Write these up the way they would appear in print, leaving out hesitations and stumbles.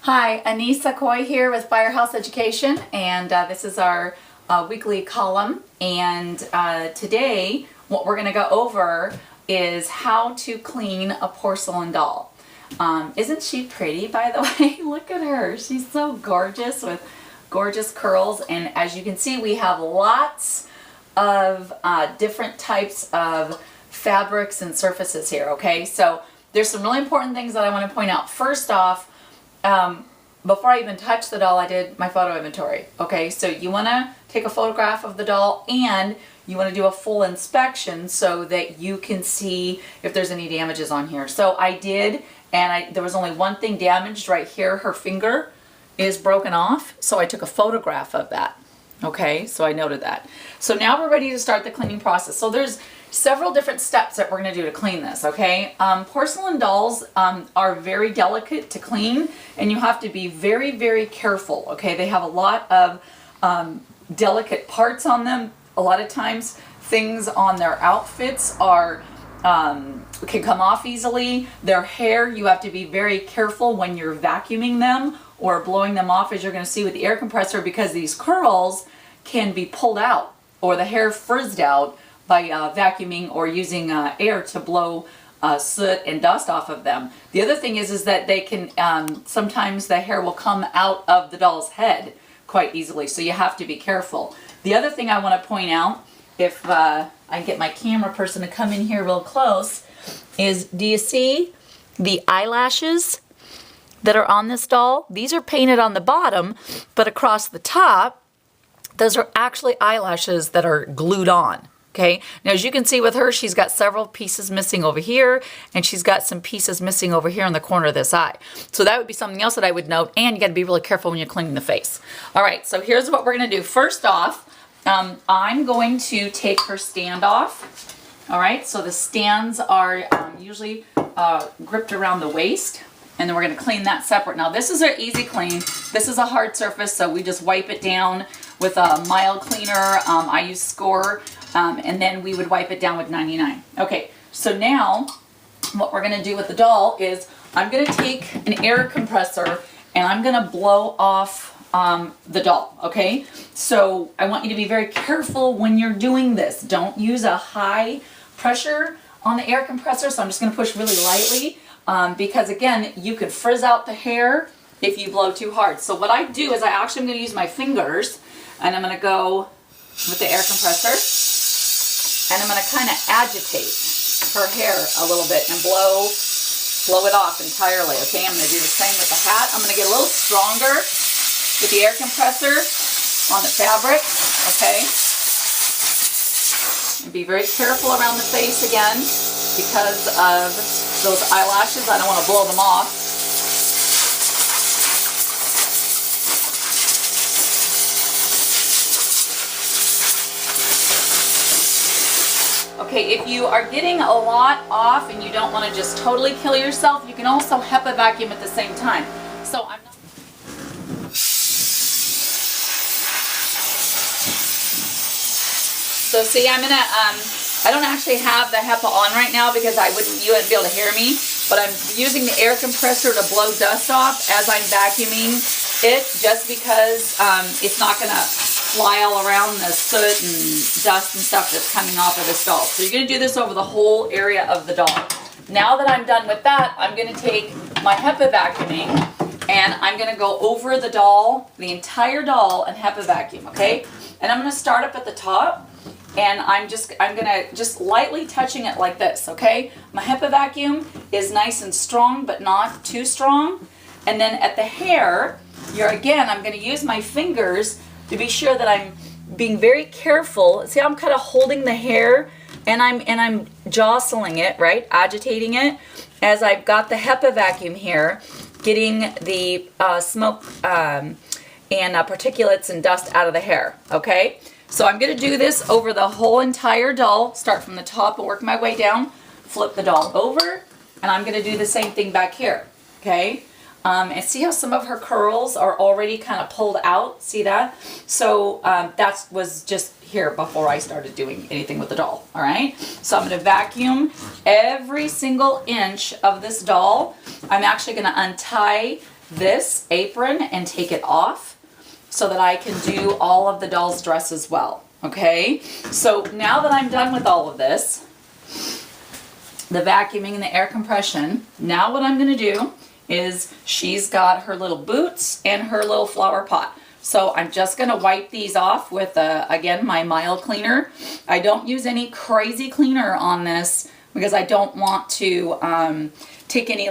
Hi, Anissa Coy here with Firehouse Education, and this is our weekly column. And today, what we're going to go over is how to clean a porcelain doll. Isn't she pretty, by the way? Look at her. She's so gorgeous with gorgeous curls. And as you can see, we have lots of different types of fabrics and surfaces here, okay? So there's some really important things that I want to point out. First off, before I even touched the doll, I did my photo inventory. Okay, so you want to take a photograph of the doll and you want to do a full inspection so that you can see if there's any damages on here. So I did, and there was only one thing damaged right here. Her finger is broken off, so I took a photograph of that. Okay, so I noted that. So now we're ready to start the cleaning process. So there's several different steps that we're going to do to clean this, okay? Porcelain dolls are very delicate to clean, and you have to be very, very careful, okay? They have a lot of delicate parts on them. A lot of times things on their outfits are can come off easily. Their hair, you have to be very careful when you're vacuuming them or blowing them off, as you're going to see with the air compressor, because these curls can be pulled out or the hair frizzed out by vacuuming or using air to blow soot and dust off of them. The other thing is that they can, sometimes the hair will come out of the doll's head quite easily, so you have to be careful. The other thing I want to point out, if I get my camera person to come in here real close, is do you see the eyelashes that are on this doll? These are painted on the bottom, but across the top, those are actually eyelashes that are glued on. Okay, now as you can see with her, she's got several pieces missing over here, and she's got some pieces missing over here in the corner of this eye. So that would be something else that I would note, and you got to be really careful when you're cleaning the face. All right, so here's what we're going to do. First off, I'm going to take her stand off. All right, so the stands are usually gripped around the waist, and then we're going to clean that separate. Now this is an easy clean. This is a hard surface, so we just wipe it down with a mild cleaner. I use Score. And then we would wipe it down with 99. Okay, so now what we're going to do with the doll is I'm going to take an air compressor and I'm going to blow off the doll, okay? So I want you to be very careful when you're doing this. Don't use a high pressure on the air compressor, so I'm just going to push really lightly because, again, you could frizz out the hair if you blow too hard. So what I do is I actually am going to use my fingers, and I'm going to go with the air compressor. And I'm going to kind of agitate her hair a little bit and blow it off entirely. Okay, I'm going to do the same with the hat. I'm going to get a little stronger with the air compressor on the fabric. Okay, and be very careful around the face again because of those eyelashes. I don't want to blow them off. Okay, if you are getting a lot off and you don't want to just totally kill yourself, you can also Hepa vacuum at the same time. So I'm not... So see, I'm gonna, I don't actually have the Hepa on right now because you wouldn't be able to hear me, but I'm using the air compressor to blow dust off as I'm vacuuming it, just because it's not gonna fly all around the soot and dust and stuff that's coming off of this doll. So you're going to do this over the whole area of the doll. Now that I'm done with that, I'm going to take my Hepa vacuuming and I'm going to go over the doll, the entire doll, and Hepa vacuum, okay? And I'm going to start up at the top, and I'm going to just lightly touching it like this, okay? My Hepa vacuum is nice and strong, but not too strong. And then at the hair, I'm going to use my fingers to be sure that I'm being very careful. See, I'm kind of holding the hair and I'm jostling it, right? Agitating it as I've got the Hepa vacuum here, getting the smoke and particulates and dust out of the hair, okay? So I'm going to do this over the whole entire doll, start from the top and work my way down, flip the doll over, and I'm going to do the same thing back here, okay? And see how some of her curls are already kind of pulled out? See that? So that was just here before I started doing anything with the doll. All right? So I'm going to vacuum every single inch of this doll. I'm actually going to untie this apron and take it off so that I can do all of the doll's dress as well. Okay, so now that I'm done with all of this, the vacuuming and the air compression, now what I'm going to do is she's got her little boots and her little flower pot. So I'm just going to wipe these off with, again, my mild cleaner. I don't use any crazy cleaner on this because I don't want to take any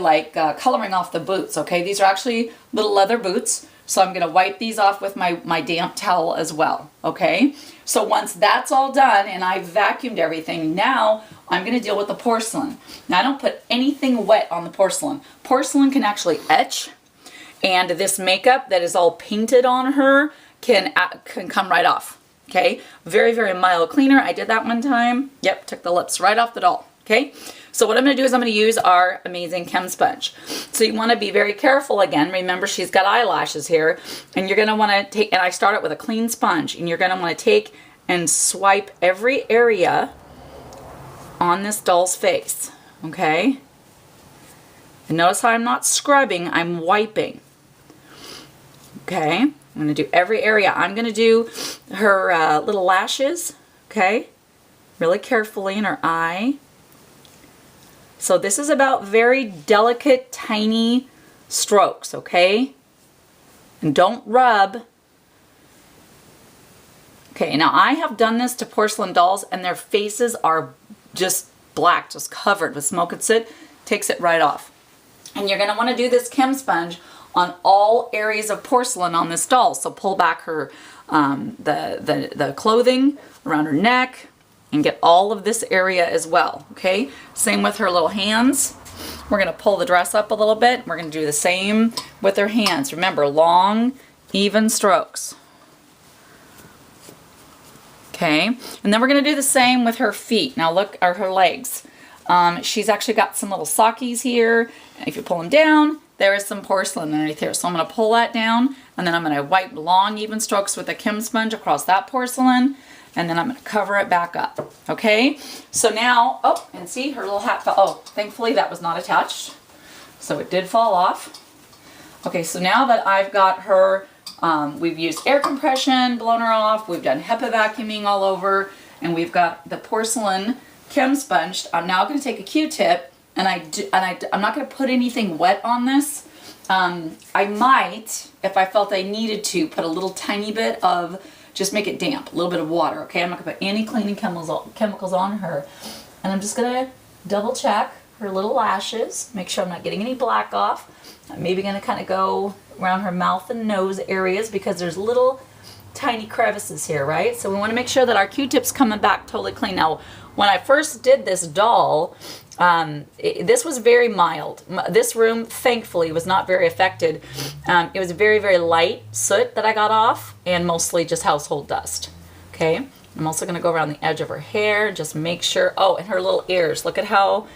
coloring off the boots, okay? These are actually little leather boots. So I'm going to wipe these off with my damp towel as well, okay? So once that's all done and I've vacuumed everything, now I'm going to deal with the porcelain. Now I don't put anything wet on the porcelain. Porcelain can actually etch, and this makeup that is all painted on her can come right off, okay? Very, very mild cleaner. I did that one time. Yep, took the lips right off the doll, okay? So what I'm going to do is I'm going to use our amazing Chem sponge. So you want to be very careful again. Remember, she's got eyelashes here, and you're going to want to take, and I start it with a clean sponge, and you're going to want to take and swipe every area on this doll's face, okay? And notice how I'm not scrubbing, I'm wiping. Okay, I'm going to do every area. I'm going to do her little lashes, okay? Really carefully in her eye. So this is about very delicate, tiny strokes, okay? And don't rub. Okay, now I have done this to porcelain dolls and their faces are just black, just covered with smoke and soot. Takes it right off. And you're going to want to do this Chem sponge on all areas of porcelain on this doll. So pull back her, the clothing around her neck, and get all of this area as well, okay? Same with her little hands. We're going to pull the dress up a little bit. We're going to do the same with her hands. Remember, long, even strokes. Okay, and then we're going to do the same with her feet. Now look, or her legs. She's actually got some little sockies here. If you pull them down, there is some porcelain underneath here. So I'm going to pull that down, and then I'm going to wipe long, even strokes with a Chem sponge across that porcelain. And then I'm going to cover it back up. Okay, so now, oh, and see her little hat fell. Oh, thankfully that was not attached. So it did fall off. Okay, so now that I've got her, we've used air compression, blown her off, we've done Hepa vacuuming all over, and we've got the porcelain Chem sponged. I'm now going to take a Q-tip, and I'm not going to put anything wet on this. I might, if I felt I needed to, put a little tiny bit of, just make it damp, a little bit of water, okay? I'm not going to put any cleaning chemicals on her. And I'm just going to double check her little lashes, make sure I'm not getting any black off. I'm maybe going to kind of go around her mouth and nose areas because there's little tiny crevices here, right? So we want to make sure that our Q-tip's coming back totally clean. Now, when I first did this doll, this was very mild. This room, thankfully, was not very affected. It was very, very light soot that I got off and mostly just household dust. Okay, I'm also going to go around the edge of her hair, just make sure. Oh, and her little ears. Look at how,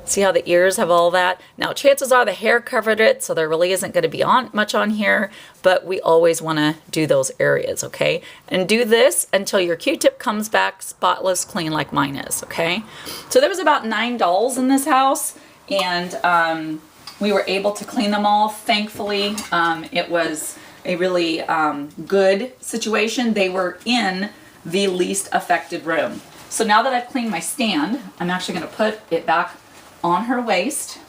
see how the ears have all that? Now, chances are the hair covered it, so there really isn't going to be much on here, but we always want to do those areas, okay? And do this until your Q-tip comes back spotless, clean like mine is, okay? So there was about 9 dolls in this house, and we were able to clean them all. Thankfully, it was a really good situation. They were in the least affected room. So now that I've cleaned my stand, I'm actually going to put it back on her waist.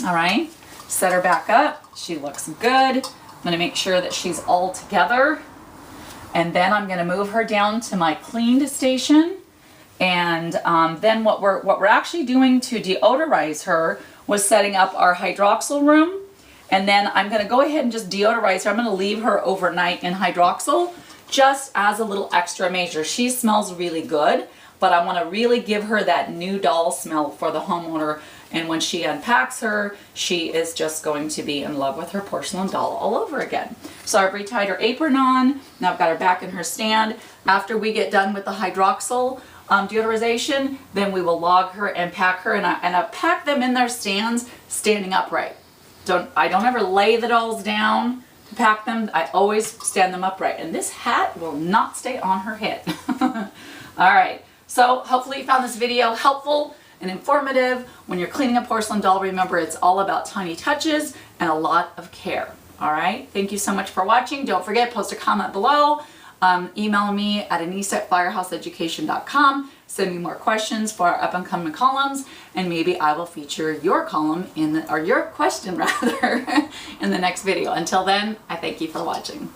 All right, set her back up. She looks good. I'm going to make sure that she's all together, and then I'm going to move her down to my cleaned station. And then what we're actually doing to deodorize her was setting up our hydroxyl room, and then I'm going to go ahead and just deodorize her. I'm going to leave her overnight in hydroxyl just as a little extra measure. She smells really good, but I want to really give her that new doll smell for the homeowner, and when she unpacks her, she is just going to be in love with her porcelain doll all over again. So I've retied her apron on, now I've got her back in her stand. After we get done with the hydroxyl deodorization, then we will log her and pack her, and I pack them in their stands standing upright. I don't ever lay the dolls down to pack them. I always stand them upright, and this hat will not stay on her head. All right. So hopefully you found this video helpful and informative. When you're cleaning a porcelain doll, remember it's all about tiny touches and a lot of care. All right, thank you so much for watching. Don't forget, post a comment below. Email me at anise@firehouseeducation.com. Send me more questions for our up-and-coming columns, and maybe I will feature your column or your question rather, in the next video. Until then, I thank you for watching.